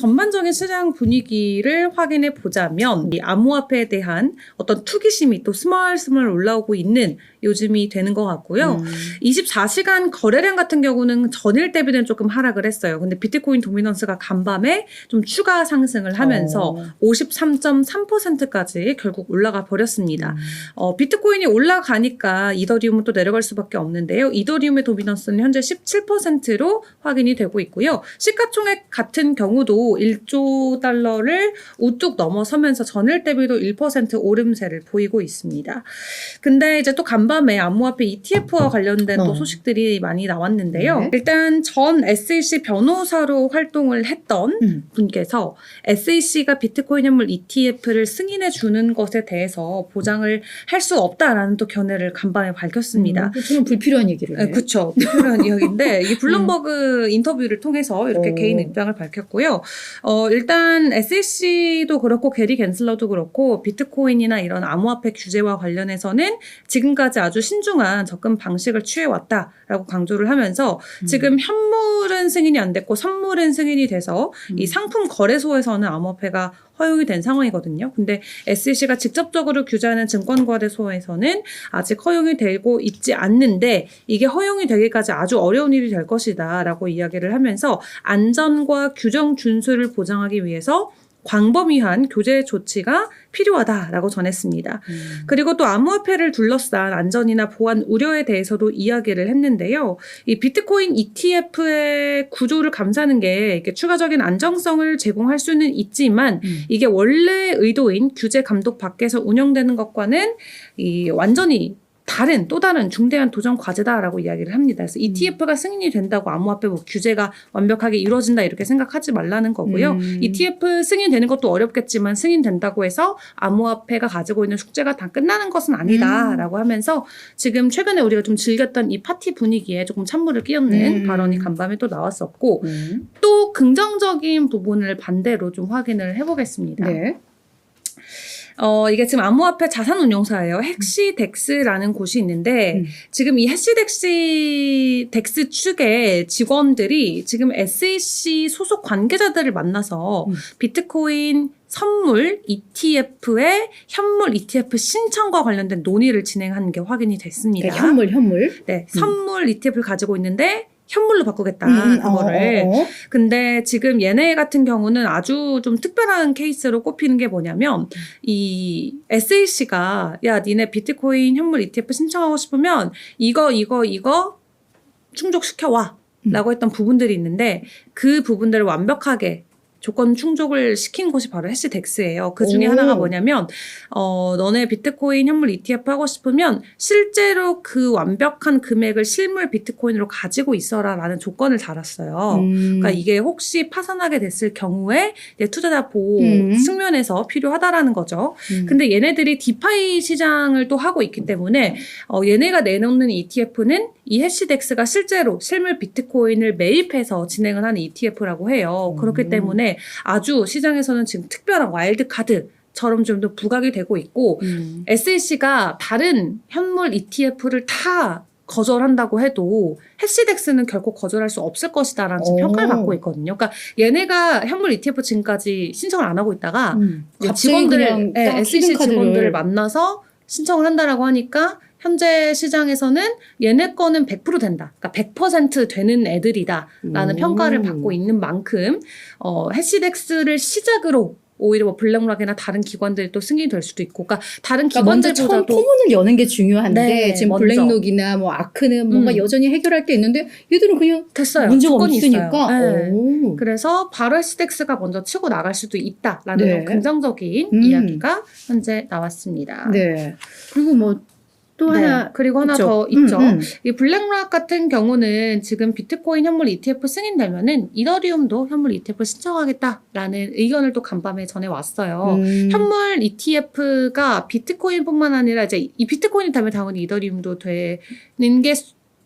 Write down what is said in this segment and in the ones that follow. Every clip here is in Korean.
전반적인 시장 분위기를 확인해 보자면 이 암호화폐에 대한 어떤 투기심이 또 스멀스멀 올라오고 있는 요즘이 되는 것 같고요. 24시간 거래량 같은 경우는 전일 대비는 조금 하락을 했어요. 근데 비트코인 도미넌스가 간밤에 좀 추가 상승을 하면서 53.3%까지 결국 올라가 버렸습니다. 비트코인이 올라가니까 이더리움은 또 내려갈 수밖에 없는데요. 이더리움의 도미넌스는 현재 17%로 확인이 되고 있고요. 시가총액 같은 경우도 1조 달러를 우뚝 넘어서면서 전일 대비도 1% 오름세를 보이고 있습니다. 근데 이제 또 간밤에 암호화폐 ETF와 관련된 또 소식들이 많이 나왔는데요. 네. 일단 전 SEC 변호사로 활동을 했던 분께서 SEC가 비트코인 현물 ETF를 승인해 주는 것에 대해서 보장을 할 수 없다라는 또 견해를 간밤에 밝혔습니다. 저는 불필요한 얘기를 해요. 그렇죠. 불필요한 이야기인데 이 블룸버그 인터뷰를 통해서 이렇게 개인 입장을 밝혔고요. 일단 SEC도 그렇고 게리 갠슬러도 그렇고 비트코인이나 이런 암호화폐 규제와 관련해서는 지금까지 아주 신중한 접근 방식을 취해왔다라고 강조를 하면서 지금 현물은 승인이 안 됐고 선물은 승인이 돼서 이 상품 거래소에서는 암호화폐가 허용이 된 상황이거든요. 근데 SEC가 직접적으로 규제하는 증권거래소에서는 아직 허용이 되고 있지 않는데 이게 허용이 되기까지 아주 어려운 일이 될 것이다 라고 이야기를 하면서 안전과 규정 준수를 보장하기 위해서 광범위한 교제 조치가 필요하다라고 전했습니다. 그리고 또 암호화폐를 둘러싼 안전이나 보안 우려에 대해서도 이야기를 했는데요. 이 비트코인 ETF의 구조를 감싸는 게 이게 추가적인 안정성을 제공할 수는 있지만 이게 원래 의도인 규제 감독 밖에서 운영되는 것과는 이 완전히 또 다른 중대한 도전 과제다라고 이야기를 합니다. 그래서 ETF가 승인이 된다고 암호화폐 규제가 완벽하게 이루어진다 이렇게 생각하지 말라는 거고요. ETF 승인되는 것도 어렵겠지만 승인된다고 해서 암호화폐가 가지고 있는 숙제가 다 끝나는 것은 아니다라고 하면서 지금 최근에 우리가 좀 즐겼던 이 파티 분위기에 조금 찬물을 끼얹는 발언이 간밤에 또 나왔었고 또 긍정적인 부분을 반대로 좀 확인을 해보겠습니다. 네. 이게 지금 암호화폐 자산운용사예요. 헥시덱스라는 곳이 있는데 지금 이 헥시덱스 측의 직원들이 지금 SEC 소속 관계자들을 만나서 비트코인 선물 ETF의 현물 ETF 신청과 관련된 논의를 진행하는 게 확인이 됐습니다. 네, 현물. 네, 선물 ETF를 가지고 있는데 현물로 바꾸겠다 그거를. 근데 지금 얘네 같은 경우는 아주 좀 특별한 케이스로 꼽히는 게 뭐냐면 이 SEC가 야 니네 비트코인 현물 ETF 신청하고 싶으면 이거 충족시켜와 라고 했던 부분들이 있는데 그 부분들을 완벽하게 조건 충족을 시킨 곳이 바로 헥시덱스예요. 그 중에 하나가 뭐냐면 너네 비트코인 현물 ETF 하고 싶으면 실제로 그 완벽한 금액을 실물 비트코인으로 가지고 있어라라는 조건을 달았어요. 그러니까 이게 혹시 파산하게 됐을 경우에 투자자 보호 측면에서 필요하다라는 거죠. 근데 얘네들이 디파이 시장을 또 하고 있기 때문에 얘네가 내놓는 ETF는 이 헥시덱스가 실제로 실물 비트코인을 매입해서 진행을 하는 ETF라고 해요. 그렇기 때문에 아주 시장에서는 지금 특별한 와일드 카드처럼 좀 더 부각이 되고 있고 SEC가 다른 현물 ETF를 다 거절한다고 해도 헥시덱스는 결코 거절할 수 없을 것이다라는 평가를 받고 있거든요. 그러니까 얘네가 현물 ETF 지금까지 신청을 안 하고 있다가 직원들, SEC 직원들을 만나서 신청을 한다라고 하니까 현재 시장에서는 얘네 거는 100% 된다. 그러니까 100% 되는 애들이다라는 평가를 받고 있는 만큼 헥시덱스를 시작으로 오히려 뭐 블랙락이나 다른 기관들이 또 승인이 될 수도 있고, 그러니까 다른 먼저 기관들보다도 처음 포문을 여는 게 중요한데 네, 지금 먼저. 블랙록이나 뭐 아크는 뭔가 여전히 해결할 게 있는데 얘들은 그냥 됐어요. 문제가 조건이 없으니까. 네. 그래서 바로 헥시덱스가 먼저 치고 나갈 수도 있다라는 네. 긍정적인 이야기가 현재 나왔습니다. 네. 그리고 뭐 또 하나 그리고 하나 있죠. 더 있죠. 이 블랙락 같은 경우는 지금 비트코인 현물 ETF 승인되면은 이더리움도 현물 ETF 신청하겠다라는 의견을 또 간밤에 전해왔어요. 현물 ETF가 비트코인뿐만 아니라 이제 이 비트코인이 되면 당연히 이더리움도 되는 게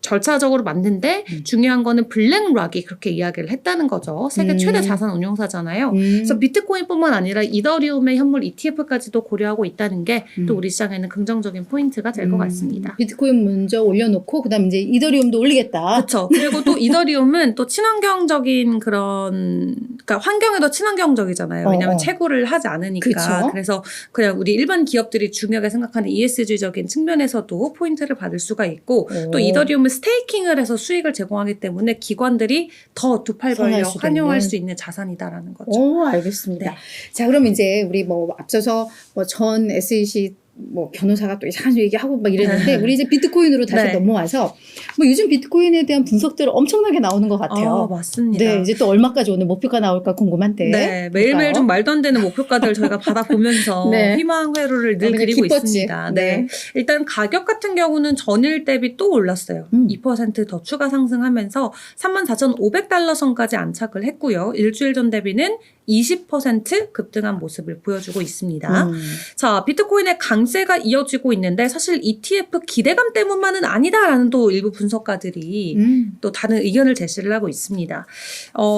절차적으로 맞는데 중요한 거는 블랙락이 그렇게 이야기를 했다는 거죠. 세계 최대 자산 운용사잖아요. 그래서 비트코인뿐만 아니라 이더리움의 현물 ETF까지도 고려하고 있다는 게 또 우리 시장에는 긍정적인 포인트가 될 것 같습니다. 비트코인 먼저 올려놓고 그다음 이제 이더리움도 올리겠다. 그렇죠. 그리고 또 이더리움은 또 친환경적인 그런 그러니까 환경에도 친환경적이잖아요. 왜냐하면 채굴을 하지 않으니까. 그쵸? 그래서 그냥 우리 일반 기업들이 중요하게 생각하는 ESG적인 측면에서도 포인트를 받을 수가 있고 또 이더리움은 스테이킹을 해서 수익을 제공하기 때문에 기관들이 더 두 팔 벌려 환영할 수 있는 자산이다라는 거죠. 오, 알겠습니다. 네. 자, 그럼 이제 우리 뭐 앞서서 뭐 전 SEC 뭐 변호사가 또 이상한 얘기하고 막 이랬는데 우리 이제 비트코인으로 다시 네. 넘어와서 뭐 요즘 비트코인에 대한 분석들 엄청나게 나오는 것 같아요. 맞습니다. 네, 이제 또 얼마까지 오늘 목표가 나올까 궁금한데. 네, 매일매일 좀 말도 안 되는 목표가들 저희가 받아보면서 네. 희망 회로를 늘 우리가 그리고 기뻤지. 있습니다. 네. 네. 일단 가격 같은 경우는 전일 대비 또 올랐어요. 2% 더 추가 상승하면서 34,500달러 선까지 안착을 했고요. 일주일 전 대비는 20% 급등한 모습을 보여주고 있습니다. 자, 비트코인의 강세가 이어지고 있는데 사실 ETF 기대감 때문만은 아니다라는 또 일부 분석가들이 또 다른 의견을 제시를 하고 있습니다.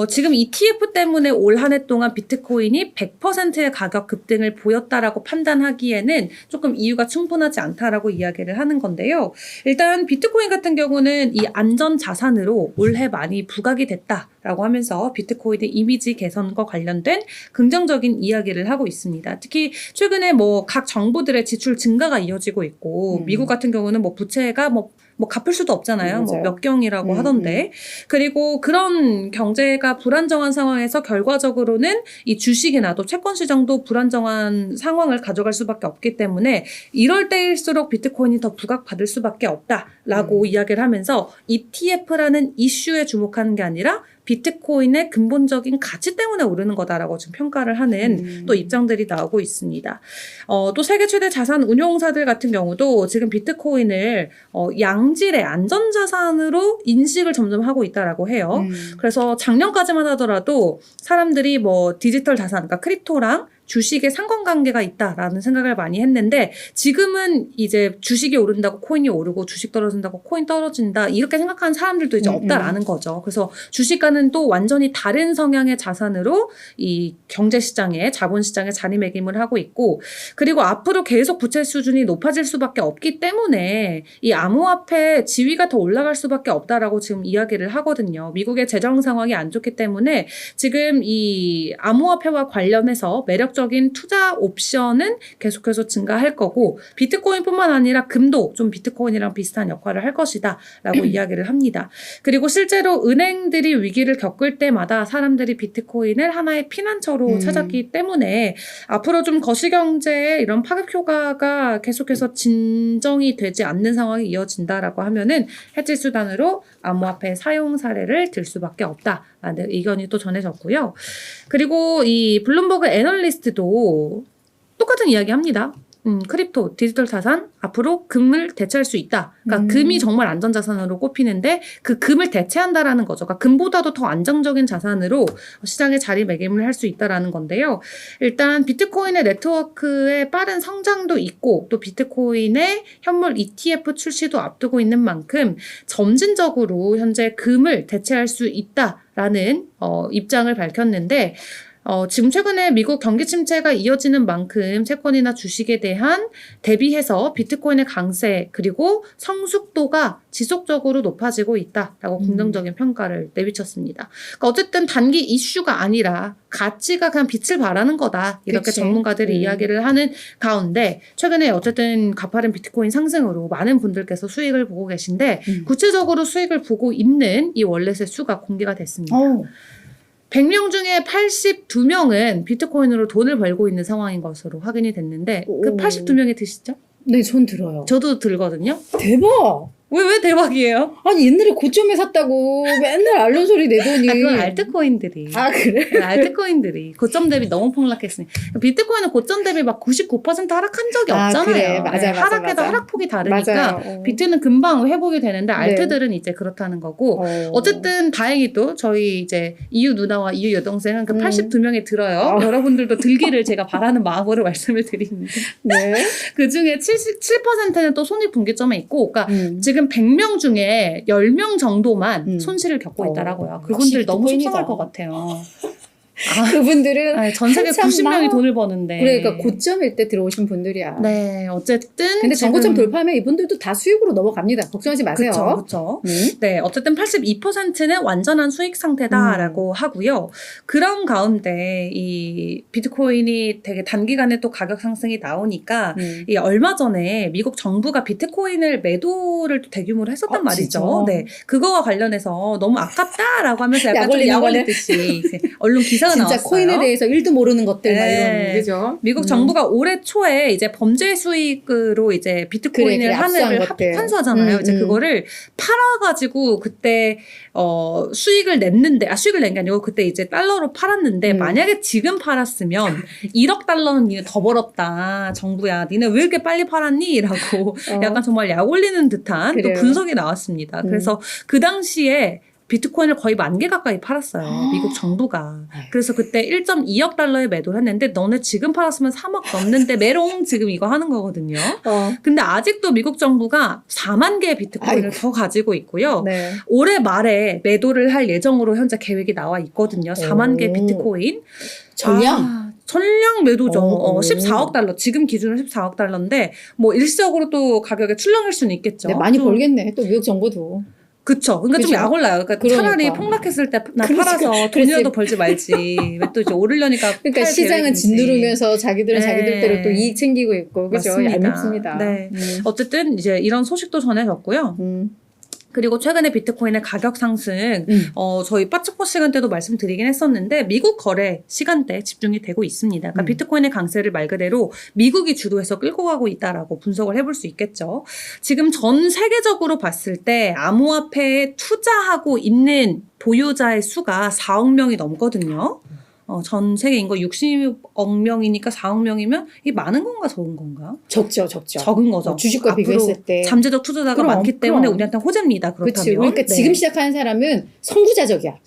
지금 ETF 때문에 올 한 해 동안 비트코인이 100%의 가격 급등을 보였다라고 판단하기에는 조금 이유가 충분하지 않다라고 이야기를 하는 건데요. 일단 비트코인 같은 경우는 이 안전 자산으로 올해 많이 부각이 됐다라고 하면서 비트코인의 이미지 개선과 관련된 긍정적인 이야기를 하고 있습니다. 특히 최근에 뭐 각 정부들의 지출 증가가 이어지고 있고 미국 같은 경우는 뭐 부채가 뭐 갚을 수도 없잖아요. 뭐 몇 경이라고 하던데. 그리고 그런 경제가 불안정한 상황에서 결과적으로는 이 주식이나 또 채권 시장도 불안정한 상황을 가져갈 수밖에 없기 때문에 이럴 때일수록 비트코인이 더 부각받을 수밖에 없다라고 이야기를 하면서 ETF라는 이슈에 주목하는 게 아니라 비트코인의 근본적인 가치 때문에 오르는 거다라고 지금 평가를 하는 또 입장들이 나오고 있습니다. 또 세계 최대 자산 운용사들 같은 경우도 지금 비트코인을 양질의 안전자산으로 인식을 점점 하고 있다라고 해요. 그래서 작년까지만 하더라도 사람들이 뭐 디지털 자산, 그러니까 크립토랑 주식에 상관관계가 있다라는 생각을 많이 했는데 지금은 이제 주식이 오른다고 코인이 오르고 주식 떨어진다고 코인 떨어진다 이렇게 생각하는 사람들도 이제 없다라는 거죠. 그래서 주식과는 또 완전히 다른 성향의 자산으로 이 경제시장에 자본시장에 자리매김을 하고 있고 그리고 앞으로 계속 부채 수준이 높아질 수밖에 없기 때문에 이 암호화폐 지위가 더 올라갈 수밖에 없다라고 지금 이야기를 하거든요. 미국의 재정 상황이 안 좋기 때문에 지금 이 암호화폐와 관련해서 매력적인 투자 옵션은 계속해서 증가할 거고 비트코인뿐만 아니라 금도 좀 비트코인이랑 비슷한 역할을 할 것이다 라고 이야기를 합니다. 그리고 실제로 은행들이 위기를 겪을 때마다 사람들이 비트코인을 하나의 피난처로 찾았기 때문에 앞으로 좀 거시경제의 이런 파급 효과가 계속해서 진정이 되지 않는 상황이 이어진다라고 하면은 해지 수단으로 암호화폐 사용 사례를 들 수밖에 없다라는 의견이 또 전해졌고요. 그리고 이 블룸버그 애널리스트도 똑같은 이야기 합니다. 크립토, 디지털 자산, 앞으로 금을 대체할 수 있다. 그러니까 금이 정말 안전자산으로 꼽히는데 그 금을 대체한다라는 거죠. 그러니까 금보다도 더 안정적인 자산으로 시장에 자리매김을 할 수 있다라는 건데요. 일단 비트코인의 네트워크의 빠른 성장도 있고 또 비트코인의 현물 ETF 출시도 앞두고 있는 만큼 점진적으로 현재 금을 대체할 수 있다라는 입장을 밝혔는데 지금 최근에 미국 경기 침체가 이어지는 만큼 채권이나 주식에 대한 대비해서 비트코인의 강세 그리고 성숙도가 지속적으로 높아지고 있다라고 긍정적인 평가를 내비쳤습니다. 그러니까 어쨌든 단기 이슈가 아니라 가치가 그냥 빛을 발하는 거다. 이렇게 그치. 전문가들이 이야기를 하는 가운데 최근에 어쨌든 가파른 비트코인 상승으로 많은 분들께서 수익을 보고 계신데 구체적으로 수익을 보고 있는 이 월렛의 수가 공개가 됐습니다. 100명 중에 82명은 비트코인으로 돈을 벌고 있는 상황인 것으로 확인이 됐는데 그 82명이 드시죠? 네, 전 들어요. 저도 들거든요. 대박! 왜 대박이에요? 아니 옛날에 고점에 샀다고 맨날 알른 소리 내더니 그건 알트코인들이. 그래? 알트코인들이 고점 대비 너무 폭락했으니 비트코인은 고점 대비 막 99% 하락한 적이 없잖아요. 그래. 맞아, 맞아, 하락해도 맞아. 하락폭이 다르니까 맞아요. 비트는 금방 회복이 되는데 알트들은 이제 그렇다는 거고 어쨌든 다행히도 저희 이제 이유 누나와 이유 여동생은 그 82명이 들어요. 여러분들도 들기를 제가 바라는 마음으로 말씀을 드리는데 네. 그 중에 77%는 또 손익 분기점에 있고 그러니까 지금 지금 100명 중에 10명 정도만 손실을 겪고 있다라고요. 그분들 역시 너무 비트코인이다. 속상할 것 같아요. 그분들은 아니, 전 세계 한참 90명이 돈을 버는데. 그러니까 고점일 때 들어오신 분들이야. 네, 어쨌든. 근데 전고점 돌파하면 이분들도 다 수익으로 넘어갑니다. 걱정하지 마세요. 그렇죠. 네, 어쨌든 82%는 완전한 수익 상태다라고 하고요. 그런 가운데 이 비트코인이 되게 단기간에 또 가격 상승이 나오니까 이 얼마 전에 미국 정부가 비트코인을 매도를 또 대규모로 했었단 말이죠. 진짜? 네, 그거와 관련해서 너무 아깝다라고 하면서 약간 좀 약 약 올리는 올리듯이 언론 기사가 진짜 나왔어요. 코인에 대해서 1도 모르는 것들 막 네. 이런 그죠? 미국 정부가 올해 초에 이제 범죄 수익으로 이제 비트코인을 그래, 하늘을 압수한 것들. 환수하잖아요. 이제 그거를 팔아가지고 그때 수익을 냈는데 수익을 낸 게 아니고 그때 이제 달러로 팔았는데 만약에 지금 팔았으면 1억 달러는 니네 더 벌었다. 정부야. 니네 왜 이렇게 빨리 팔았니? 라고 약간 정말 약 올리는 듯한 또 그래요. 분석이 나왔습니다. 그래서 그 당시에 비트코인을 거의 10,000개 가까이 팔았어요. 미국 정부가. 그래서 그때 1.2억 달러에 매도를 했는데 너네 지금 팔았으면 3억 넘는데 메롱 지금 이거 하는 거거든요. 근데 아직도 미국 정부가 4만 개의 비트코인을 더 가지고 있고요. 네. 올해 말에 매도를 할 예정으로 현재 계획이 나와 있거든요. 4만 개 비트코인. 전량? 전량 매도죠. 14억 달러. 지금 기준으로 14억 달러인데 뭐 일시적으로 또 가격에 출렁일 수는 있겠죠. 네, 많이 벌겠네. 또 미국 정부도. 그쵸. 그러니까 그죠? 좀 약 올라요. 그러니까 차라리 폭락했을 때 나 팔아서 돈이라도 벌지 말지. 왜 또 이제 오르려니까. 그러니까 시장은 짓누르면서 자기들은 네. 자기들대로 또 이익 챙기고 있고 그죠? 맞습니다. 얄밉습니다. 네. 어쨌든 이제 이런 소식도 전해졌고요. 그리고 최근에 비트코인의 가격 상승, 저희 빠츠포 시간 때도 말씀드리긴 했었는데, 미국 거래 시간대 집중이 되고 있습니다. 그러니까 비트코인의 강세를 말 그대로 미국이 주도해서 끌고 가고 있다라고 분석을 해볼 수 있겠죠. 지금 전 세계적으로 봤을 때 암호화폐에 투자하고 있는 보유자의 수가 4억 명이 넘거든요. 전 세계 인구 60억 명이니까 4억 명이면 이게 많은 건가 적은 건가? 적죠. 적은 거죠. 주식과 비교했을 때. 잠재적 투자자가 많기 때문에 우리한테 호재입니다. 그렇다면. 그치. 그러니까 지금 시작하는 사람은 선구자적이야.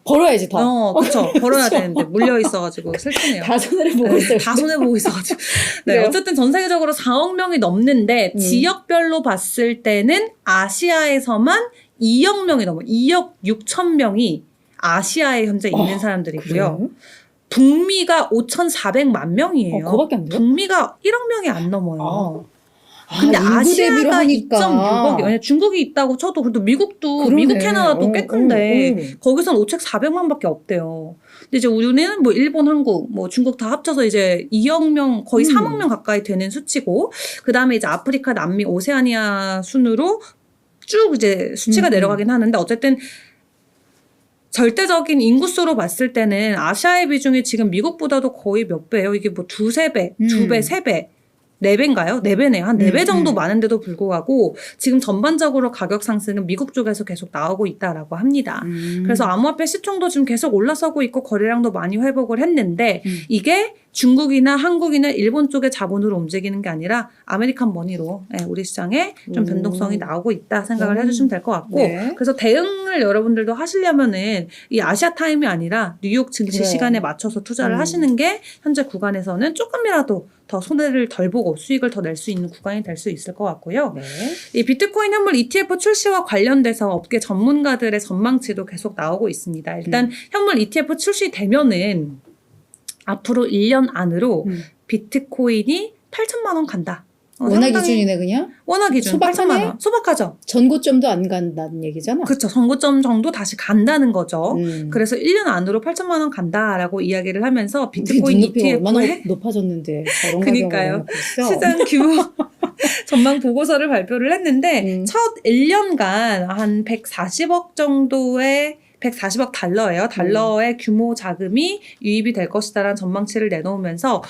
벌어야지 더. 그렇죠. 벌어야 되는데 물려 있어가지고 슬프네요. 다 손해를 보고 있어요. 다 손해 보고 있어가지고. 네, 어쨌든 전 세계적으로 4억 명이 넘는데 지역별로 봤을 때는 아시아에서만 2억 명이 넘어. 2억 6천 명이 아시아에 현재 있는 사람들이고요. 그래? 북미가 5,400만 명이에요. 그거밖에 안 돼요? 북미가 1억 명이 안 넘어요. 근데 인구 대비로 아시아가 하니까. 2.6억이 왜냐 중국이 있다고 쳐도 그래도 미국도 그러네. 미국 캐나다도 꽤 큰데 거기선 5,400만밖에 없대요. 근데 이제 우리는 뭐 일본, 한국, 뭐 중국 다 합쳐서 이제 2억 명 거의 3억 명 가까이 되는 수치고 그다음에 이제 아프리카, 남미, 오세아니아 순으로 쭉 이제 수치가 내려가긴 하는데 어쨌든 절대적인 인구수로 봤을 때는 아시아의 비중이 지금 미국보다도 거의 몇 배예요? 이게 뭐 두세 배, 두 배, 세 배. 4배인가요? 4배네요. 한 4배 정도 많은데도 불구하고 지금 전반적으로 가격 상승은 미국 쪽에서 계속 나오고 있다라고 합니다. 그래서 암호화폐 시총도 지금 계속 올라서고 있고 거래량도 많이 회복을 했는데 이게 중국이나 한국이나 일본 쪽의 자본으로 움직이는 게 아니라 아메리칸 머니로 우리 시장에 좀 변동성이 나오고 있다 생각을 해주시면 될 것 같고 네. 그래서 대응을 여러분들도 하시려면은 이 아시아 타임이 아니라 뉴욕 증시 시간에 맞춰서 투자를 하시는 게 현재 구간에서는 조금이라도 더 손해를 덜 보고 수익을 더 낼 수 있는 구간이 될 수 있을 것 같고요. 네. 이 비트코인 현물 ETF 출시와 관련돼서 업계 전문가들의 전망치도 계속 나오고 있습니다. 일단 현물 ETF 출시되면은 앞으로 1년 안으로 비트코인이 8천만 원 간다. 원화 기준이네 그냥? 원화 기준 소박하네? 8천만 원. 소박하죠. 전고점도 안 간다는 얘기잖아. 그렇죠. 선고점 정도 다시 간다는 거죠. 그래서 1년 안으로 8천만 원 간다라고 이야기를 하면서 비트코인 눈높이가 얼마나 ETF에 높아졌는데 저런 그러니까요. 가격을 했어. 시장 규모 전망 보고서를 발표를 했는데 첫 1년간 한 140억 정도의 140억 달러예요. 달러의 규모 자금이 유입이 될 것이다라는 전망치를 내놓으면서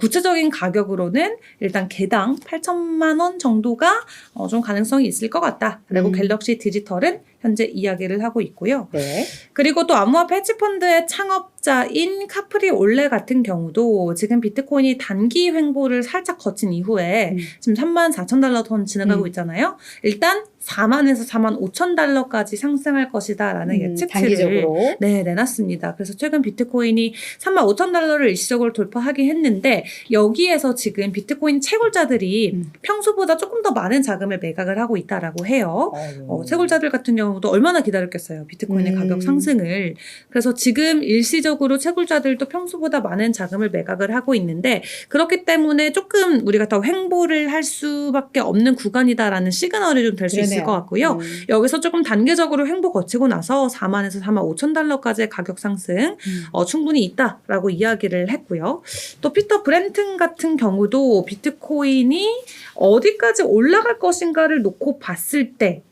구체적인 가격으로는 일단 개당 8천만 원 정도가 좀 가능성이 있을 것 같다라고 갤럭시 디지털은 현재 이야기를 하고 있고요. 네. 그리고 또 암호화폐 헤지펀드의 창업자인 카프리 올레 같은 경우도 지금 비트코인이 단기 횡보를 살짝 거친 이후에 지금 34,000달러 돈 지나가고 있잖아요. 일단 4만에서 4만 5천 달러까지 상승할 것이다라는 예측치를 단기적으로. 내놨습니다. 그래서 최근 비트코인이 3만 5천 달러를 일시적으로 돌파하긴 했는데 여기에서 지금 비트코인 채굴자들이 평소보다 조금 더 많은 자금을 매각을 하고 있다라고 해요. 채굴자들 같은 경우도 얼마나 기다렸겠어요. 비트코인의 가격 상승을. 그래서 지금 일시적으로 채굴자들도 평소보다 많은 자금을 매각을 하고 있는데 그렇기 때문에 조금 우리가 더 횡보를 할 수밖에 없는 구간이다라는 시그널이 좀 될 수 있을 것 같고요. 여기서 조금 단계적으로 횡보 거치고 나서 4만에서 4만 5천 달러까지의 가격 상승 충분히 있다라고 이야기를 했고요. 또 피터 브렌튼 같은 경우도 비트코인이 어디까지 올라갈 것인가를 놓고 봤을 때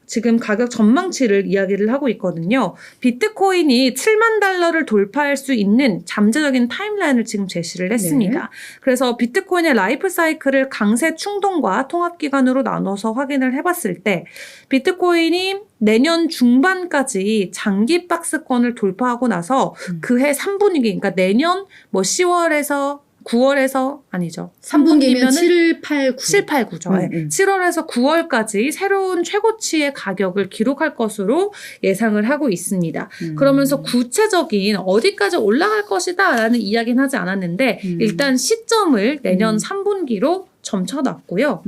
지금 가격 전망치를 이야기를 하고 있거든요. 비트코인이 7만 달러를 돌파할 수 있는 잠재적인 타임라인을 지금 제시를 했습니다. 네. 그래서 비트코인의 라이프 사이클을 강세 충동과 통합기간으로 나눠서 확인을 해봤을 때 비트코인이 내년 중반까지 장기 박스권을 돌파하고 나서 그해 3분기, 그러니까 내년 10월에서 9월에서 아니죠. 3분기면 7, 8, 9. 7, 8, 9죠. 7월에서 9월까지 새로운 최고치의 가격을 기록할 것으로 예상을 하고 있습니다. 그러면서 구체적인 어디까지 올라갈 것이다 라는 이야기는 하지 않았는데 일단 시점을 내년 3분기로 점쳐놨고요.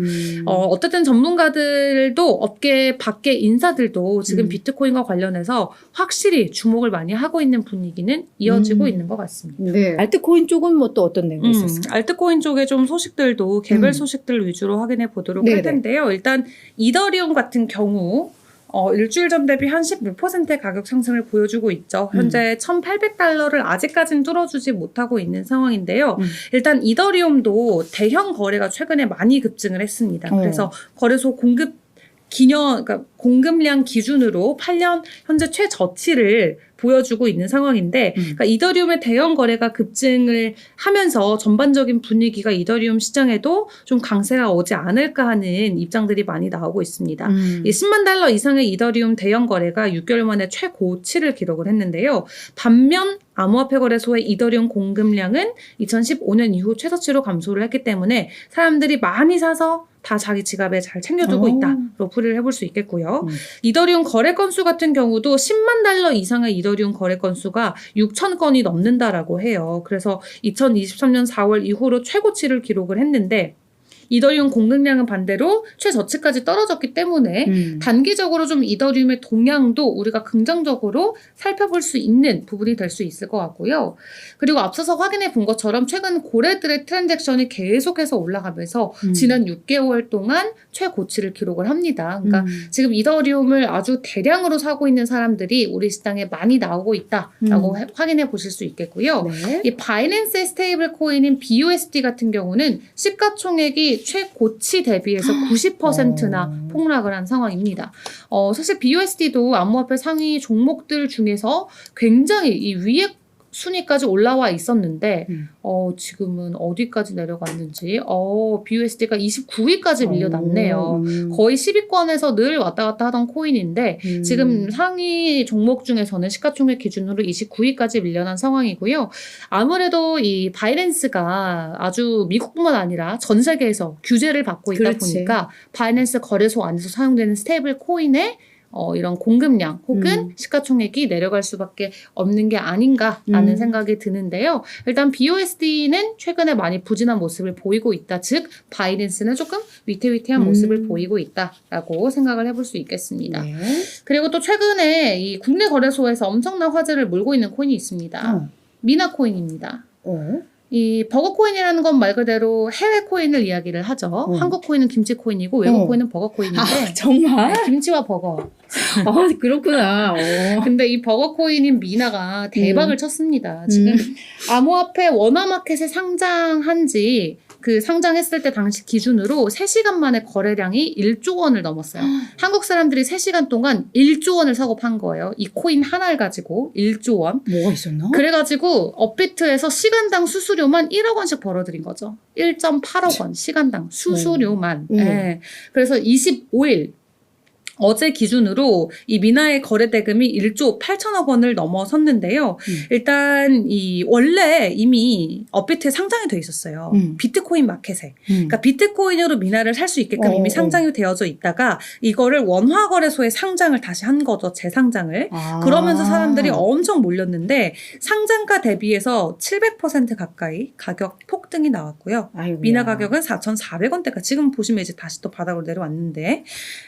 어쨌든 전문가들도 업계 밖의 인사들도 지금 비트코인과 관련해서 확실히 주목을 많이 하고 있는 분위기는 이어지고 있는 것 같습니다. 네. 알트코인 쪽은 뭐 또 어떤 내용이 있었을까요? 알트코인 쪽에 좀 소식들도 개별 소식들 위주로 확인해 보도록 할 텐데요. 일단 이더리움 같은 경우 일주일 전 대비 한 16%의 가격 상승을 보여주고 있죠. 현재 1,800달러를 아직까지는 뚫어주지 못하고 있는 상황인데요. 일단 이더리움도 대형 거래가 최근에 많이 급증을 했습니다. 그래서 거래소 그러니까 공급량 기준으로 8년 현재 최저치를 보여주고 있는 상황인데 그러니까 이더리움의 대형 거래가 급증을 하면서 전반적인 분위기가 이더리움 시장에도 좀 강세가 오지 않을까 하는 입장들이 많이 나오고 있습니다. 이 10만 달러 이상의 이더리움 대형 거래가 6개월 만에 최고치를 기록을 했는데요. 반면 암호화폐 거래소의 이더리움 공급량은 2015년 이후 최저치로 감소를 했기 때문에 사람들이 많이 사서 다 자기 지갑에 잘 챙겨두고 있다로 풀이를 해볼 수 있겠고요. 이더리움 거래 건수 같은 경우도 10만 달러 이상의 이더리움 거래 건수가 6천 건이 넘는다라고 해요. 그래서 2023년 4월 이후로 최고치를 기록을 했는데 이더리움 공급량은 반대로 최저치까지 떨어졌기 때문에 단기적으로 좀 이더리움의 동향도 우리가 긍정적으로 살펴볼 수 있는 부분이 될 수 있을 것 같고요. 그리고 앞서서 확인해 본 것처럼 최근 고래들의 트랜잭션이 계속해서 올라가면서 지난 6개월 동안 최고치를 기록을 합니다. 그러니까 지금 이더리움을 아주 대량으로 사고 있는 사람들이 우리 시장에 많이 나오고 있다라고 확인해 보실 수 있겠고요. 네. 이 바이낸스의 스테이블 코인인 BUSD 같은 경우는 시가총액이 최고치 대비해서 90%나 폭락을 한 상황입니다. 사실 BUSD도 암호화폐 상위 종목들 중에서 굉장히 이 위에 순위까지 올라와 있었는데 지금은 어디까지 내려갔는지 BUSD가 29위까지 밀려났네요. 거의 10위권에서 늘 왔다 갔다 하던 코인인데 지금 상위 종목 중에서는 시가총액 기준으로 29위까지 밀려난 상황이고요. 아무래도 이 바이낸스가 아주 미국뿐만 아니라 전 세계에서 규제를 받고 있다 보니까 바이낸스 거래소 안에서 사용되는 스테이블 코인의 이런 공급량 혹은 시가총액이 내려갈 수밖에 없는 게 아닌가라는 생각이 드는데요. 일단 BUSD는 최근에 많이 부진한 모습을 보이고 있다. 즉 바이낸스는 조금 위태위태한 모습을 보이고 있다라고 생각을 해볼 수 있겠습니다. 네. 그리고 또 최근에 이 국내 거래소에서 엄청난 화제를 몰고 있는 코인이 있습니다. 미나코인입니다. 이 버거코인이라는 건 말 그대로 해외 코인을 이야기를 하죠. 한국 코인은 김치 코인이고 외국 코인은 버거 코인인데 정말? 네, 김치와 버거. 그렇구나. 근데 이 버거 코인인 미나가 대박을 쳤습니다. 지금 암호화폐 워너마켓에 상장한 지 상장했을 때 당시 기준으로 3시간 만에 거래량이 1조 원을 넘었어요. 한국 사람들이 3시간 동안 1조 원을 사고 판 거예요. 이 코인 하나를 가지고 1조 원. 뭐가 있었나? 그래가지고 업비트에서 시간당 수수료만 1억 원씩 벌어들인 거죠. 1.8억 원 시간당 수수료만. 네. 그래서 25일 어제 기준으로 이 미나의 거래 대금이 1조 8천억 원을 넘어섰는데요. 일단 원래 이미 업비트에 상장이 돼 있었어요. 비트코인 마켓에. 그러니까 비트코인으로 미나를 살 수 있게끔 이미 상장이 되어져 있다가 이거를 원화 거래소에 상장을 다시 한 거죠. 재상장을. 그러면서 사람들이 엄청 몰렸는데 상장가 대비해서 700% 가까이 가격 폭등이 나왔고요. 아이고야. 미나 가격은 4,400원대까지 지금 보시면 이제 다시 또 바닥으로 내려왔는데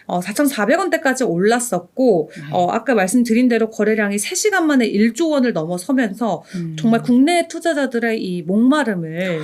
4,400원대까지 올랐었고 아까 말씀드린 대로 거래량이 3시간 만에 1조 원을 넘어서면서 정말 국내 투자자들의 이 목마름을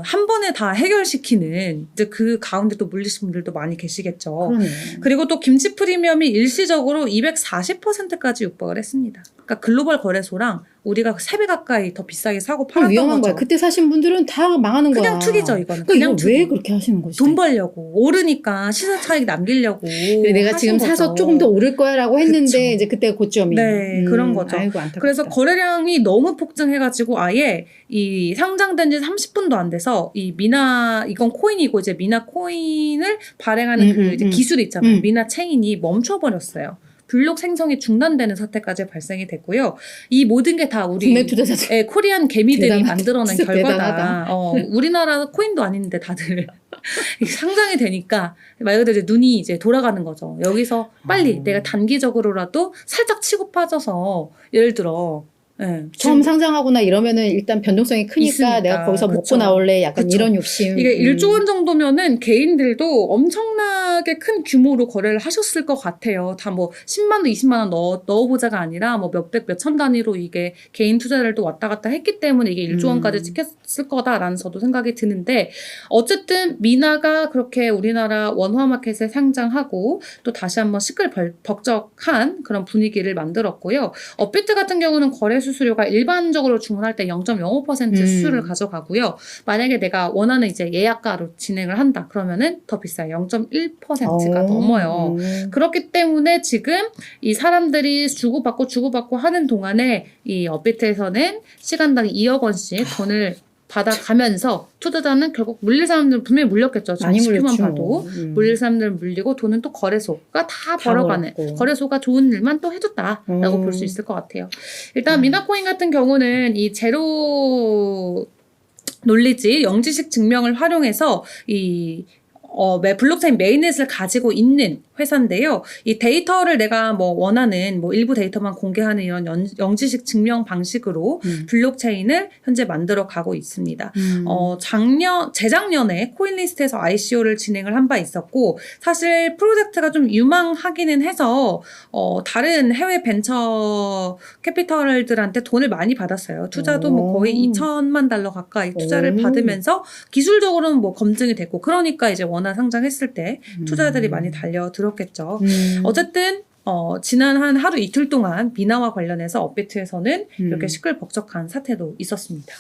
한 번에 다 해결시키는 이제 그 가운데 또 물리신 분들도 많이 계시겠죠. 그러네. 그리고 또 김치 프리미엄이 일시적으로 240%까지 육박을 했습니다. 그러니까 글로벌 거래소랑 우리가 3배 가까이 더 비싸게 사고 팔았던 위험한 거죠. 거야. 그때 사신 분들은 다 망하는 거야. 그냥 투기죠, 이거는. 그러니까 그냥 이거 투기. 왜 그렇게 하시는 거지? 돈 벌려고. 오르니까 시세 차익 남기려고. 그래, 내가 하신 지금 사서 거죠. 조금 더 오를 거야라고 했는데 그쵸. 이제 그때가 고점이. 네, 그런 거죠. 아이고 안타깝다. 그래서 거래량이 너무 폭증해가지고 아예 이 상장된 지 30분도 안 돼서 이 미나, 이건 코인이고 이제 미나 코인을 발행하는 그 이제 기술이 있잖아요. 미나 체인이 멈춰버렸어요. 블록 생성이 중단되는 사태까지 발생이 됐고요. 이 모든 게 다 우리 국내 투자자들. 코리안 개미들이 대단하다. 만들어낸 진짜 결과다. 대단하다. 우리나라 코인도 아닌데 다들 상장이 되니까 말 그대로 이제 눈이 이제 돌아가는 거죠. 여기서 빨리 내가 단기적으로라도 살짝 치고 빠져서 예를 들어 처음 상장하거나 이러면은 일단 변동성이 크니까 있으니까. 내가 거기서 그쵸. 먹고 나올래 약간 그쵸. 이런 욕심. 이게 1조 원 정도면은 개인들도 엄청나게 큰 규모로 거래를 하셨을 것 같아요. 다 뭐 10만 원, 20만 원 넣어보자가 아니라 뭐 몇백, 몇천 단위로 이게 개인 투자를 또 왔다 갔다 했기 때문에 이게 1조 원까지 찍혔을 거다라는 저도 생각이 드는데 어쨌든 미나가 그렇게 우리나라 원화 마켓에 상장하고 또 다시 한번 시끌벅적한 그런 분위기를 만들었고요. 업비트 같은 경우는 거래 수수료가 일반적으로 주문할 때 0.05% 수수료를 가져가고요. 만약에 내가 원하는 이제 예약가로 진행을 한다. 그러면은 더 비싸요. 0.1%가 넘어요. 그렇기 때문에 지금 이 사람들이 주고받고 하는 동안에 이 업비트에서는 시간당 2억 원씩 돈을 받아가면서 투자자는 결국 물릴 사람들은 분명히 물렸겠죠. 많이 지표만 물렸죠. 봐도 물릴 사람들은 물리고 돈은 또 거래소가 다 벌어가는 벌었고. 거래소가 좋은 일만 또 해줬다라고 볼 수 있을 것 같아요. 일단 미나코인 같은 경우는 이 제로 놀리지 영지식 증명을 활용해서 이 블록체인 메인넷을 가지고 있는 회사인데요. 이 데이터를 내가 뭐 원하는 뭐 일부 데이터만 공개하는 이런 영지식 증명 방식으로 블록체인을 현재 만들어 가고 있습니다. 재작년에 코인리스트에서 ICO를 진행을 한 바 있었고 사실 프로젝트가 좀 유망하기는 해서 다른 해외 벤처 캐피털들한테 돈을 많이 받았어요. 투자도 뭐 거의 2천만 달러 가까이 투자를 받으면서 기술적으로는 뭐 검증이 됐고 그러니까 이제 원화 상장했을 때 투자자들이 많이 달려들었겠죠. 어쨌든 지난 한 하루 이틀 동안 미나와 관련해서 업비트에서는 이렇게 시끌벅적한 사태도 있었습니다.